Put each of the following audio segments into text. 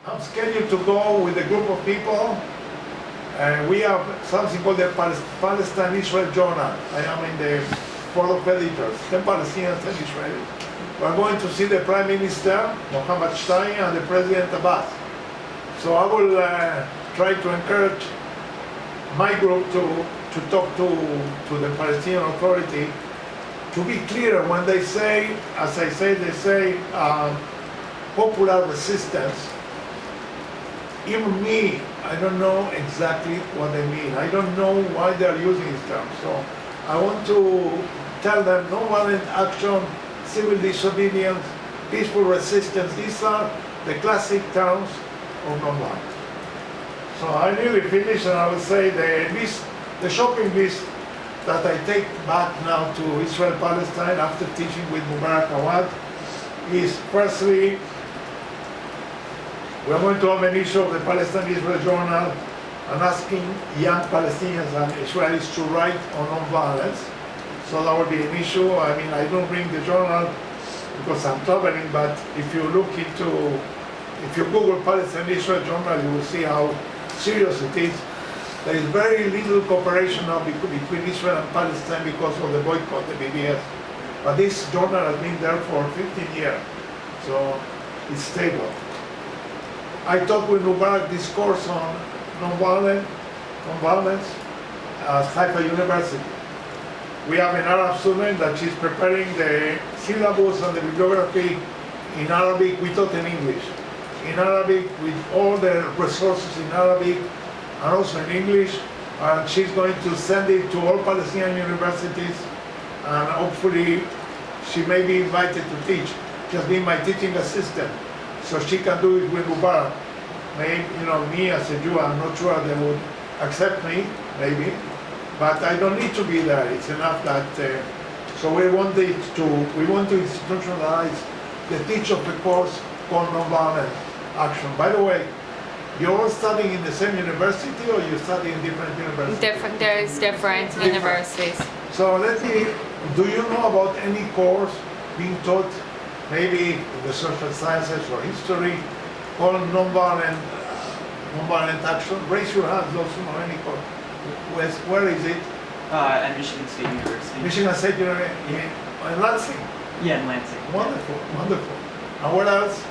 I'm scheduled to go with a group of people, and we have something called the Palestine-Israel Journal. I am in the board of editors, 10 Palestinians and Israelis. We're going to see the Prime Minister, Mohammed Stein, and the President Abbas. So I will try to encourage my group to talk to the Palestinian Authority to be clear when they say, as I say, they say popular resistance. Even me, I don't know exactly what they mean. I don't know why they're using this term. So I want to tell them nonviolent action, civil disobedience, peaceful resistance. These are the classic terms of nonviolence. So I nearly finished, and I would say the shopping list that I take back now to Israel-Palestine after teaching with Mubarak Awad is firstly, we're going to have an issue of the Palestine-Israel Journal and asking young Palestinians and Israelis to write on nonviolence. So that will be an issue. I mean, I don't bring the journal because I'm traveling, but if you Google Palestine-Israel Journal, you will see how serious it is. There is very little cooperation now between Israel and Palestine because of the boycott, the BDS. But this journal has been there for 15 years, so it's stable. I taught with Mubarak this course on nonviolence at Haifa University. We have an Arab student that she's preparing the syllabus and the bibliography in Arabic. We taught in English. In Arabic, with all the resources in Arabic and also in English, and she's going to send it to all Palestinian universities, and hopefully she may be invited to teach. She's been my teaching assistant, so she can do it with Mubarak. Maybe, me as a Jew, I'm not sure they would accept me, maybe, but I don't need to be there. It's enough that, so we want to institutionalize the teach of the course called Nonviolent Action. By the way, you're all studying in the same university, or you study in different universities? There's different universities. So do you know about any course being taught, maybe in the social sciences or history, called nonviolent action? Raise your hands, those who know any course. Where is it? At Michigan State University. Michigan State University in Lansing? Yeah, in Lansing. Wonderful, wonderful. And what else?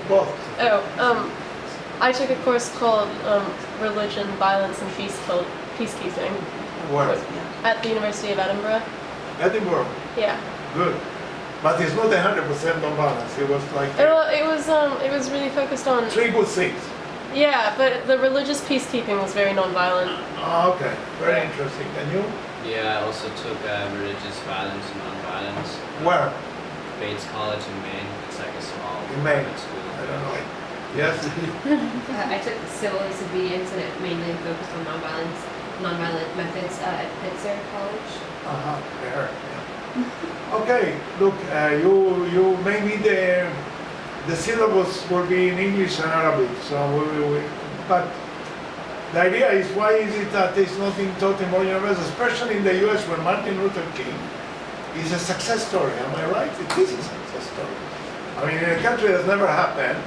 Both. I took a course called Religion, Violence, and Peacekeeping. Where? At the University of Edinburgh. Edinburgh. Yeah. Good. But it's not 100% nonviolence. It was like It was really focused on. three good things. Yeah, but the religious peacekeeping was very nonviolent. Oh, okay. Very interesting. And you? Yeah, I also took religious violence and nonviolence. Where? Bates College in Maine. It's like a small In Maine. private school. I don't know. Yes? I took civil disobedience, and it mainly focused on nonviolent methods at Pitzer College. There. Yeah. Okay. Look, you maybe the syllabus will be in English and Arabic. So but the idea is, why is it that it's not being taught in more universities, especially in the U.S. where Martin Luther King is a success story? Am I right? It is a success story. I mean, in a country that's never happened,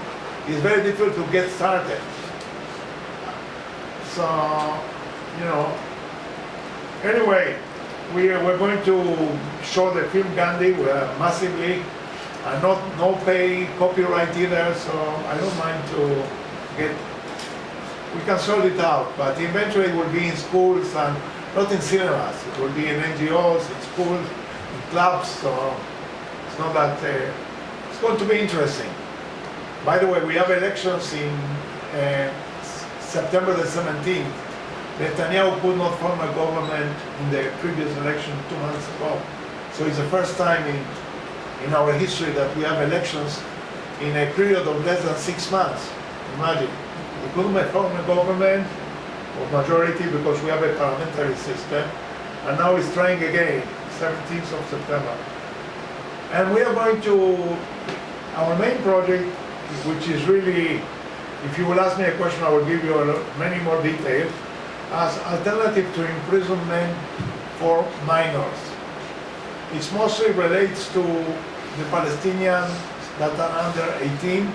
it's very difficult to get started. So, anyway, we're going to show the film Gandhi massively, and no pay copyright either, so I don't mind to we can sort it out, but eventually it will be in schools and not in cinemas. It will be in NGOs, in schools, in clubs, so it's not that, it's going to be interesting. By the way, we have elections in September the 17th. Netanyahu could not form a government in the previous election 2 months ago. So it's the first time in our history that we have elections in a period of less than 6 months. Imagine. We couldn't form a government of majority because we have a parliamentary system. And now it's trying again, 17th of September. And we are going to, our main project, which is really, if you will ask me a question, I will give you many more details, as alternative to imprisonment for minors. It mostly relates to the Palestinians that are under 18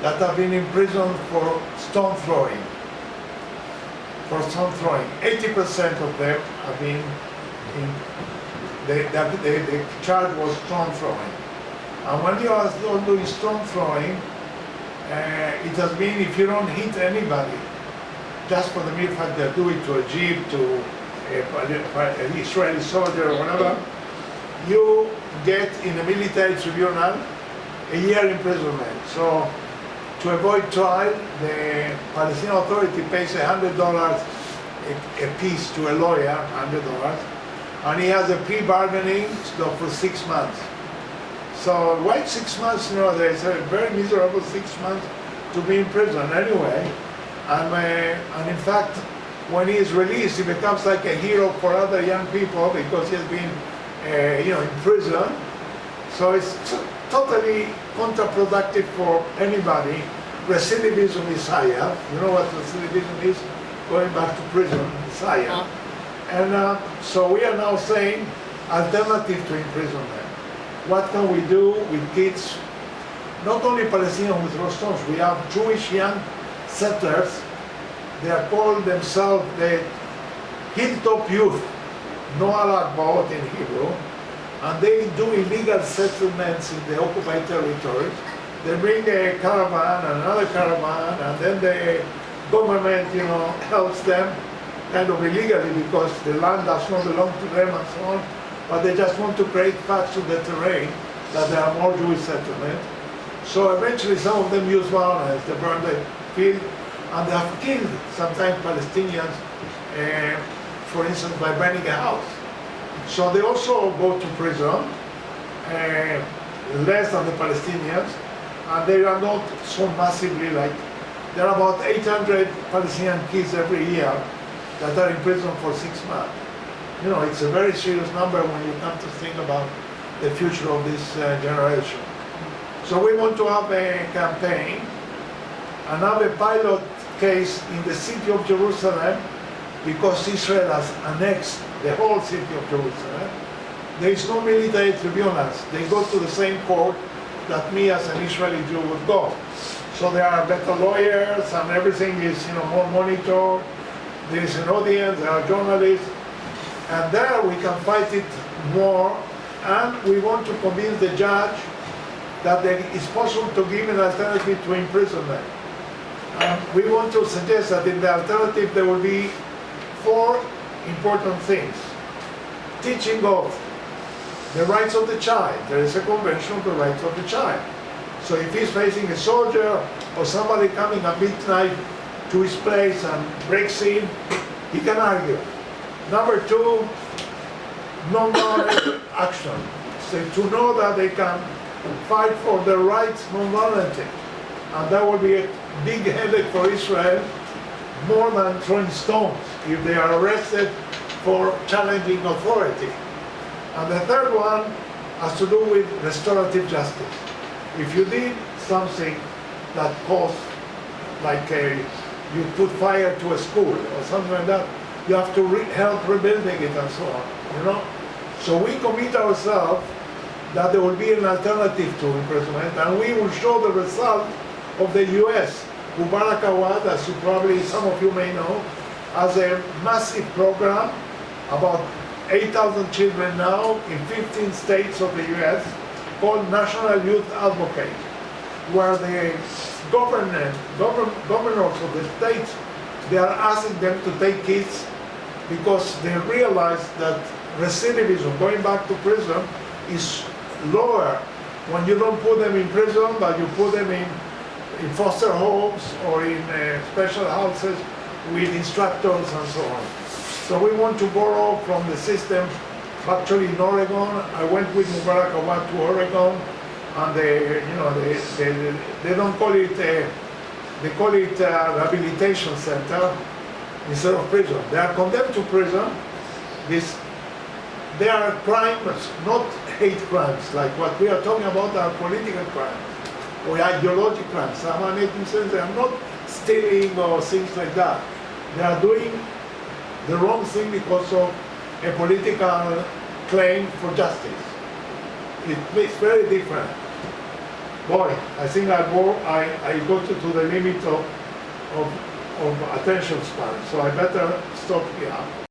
that have been imprisoned for stone throwing. 80% of them have been the charge was stone throwing. And when you are doing stone throwing, it has been if you don't hit anybody, just for the mere fact that do it to a jeep, to an Israeli soldier or whatever, you get in a military tribunal a year imprisonment. So to avoid trial, the Palestinian Authority pays $100 a piece to a lawyer, $100, and he has a pre-bargaining for 6 months. So why 6 months? There's a very miserable 6 months to be in prison anyway. And in fact, when he is released, he becomes like a hero for other young people because he has been, in prison. So it's totally counterproductive for anybody. Recidivism is higher. You know what recidivism is? Going back to prison is higher. And so we are now saying alternative to imprisonment. What can we do with kids? Not only Palestinians with throw stones, we have Jewish young settlers. They are called themselves the Hilltop Youth, Noah Agbaot in Hebrew, and they do illegal settlements in the occupied territories. They bring a caravan, another caravan, and then the government, helps them kind of illegally because the land does not belong to them and so on, but they just want to create facts of the terrain that there are more Jewish settlements. So eventually some of them use violence, they burn the field, and they have killed sometimes Palestinians, for instance, by burning a house. So they also go to prison, less than the Palestinians, and they are not so massively like, there are about 800 Palestinian kids every year that are in prison for 6 months. It's a very serious number when you come to think about the future of this generation. So we want to have a campaign and have a pilot case in the city of Jerusalem because Israel has annexed the whole city of Jerusalem. There is no military tribunals. They go to the same court that me as an Israeli Jew would go. So there are better lawyers and everything is more monitored. There is an audience, there are journalists, and there we can fight it more. And we want to convince the judge that it's possible to give an alternative to imprisonment. We want to suggest that in the alternative there will be 4 important things. Teaching of the rights of the child. There is a convention of the rights of the child. So if he's facing a soldier or somebody coming at midnight to his place and breaks in, he can argue. Number 2, nonviolent action. So to know that they can fight for their rights nonviolently. And that will be a big headache for Israel, more than throwing stones if they are arrested for challenging authority. And the third one has to do with restorative justice. If you did something that caused, like you put fire to a school or something like that, you have to help rebuilding it and so on, So we commit ourselves that there will be an alternative to imprisonment, and we will show the result of the US. Mubarak Awad, as some of you may know, has a massive program, about 8,000 children now in 15 states of the US, called National Youth Advocate, where the governors of the states, they are asking them to take kids because they realize that recidivism, going back to prison, is lower when you don't put them in prison, but you put them in foster homes or in special houses with instructors and so on. So we want to borrow from the system. Actually in Oregon, I went with Mubarak Awad to Oregon, and they don't call it, they call it a rehabilitation center instead of prison. They are condemned to prison. They are crimes, not hate crimes, like what we are talking about are political crimes or ideological crimes. Some are making sense, they are not stealing or things like that. They are doing the wrong thing because of a political claim for justice. It's very different. Boy, I think I go to the limit of attention span, so I better stop here.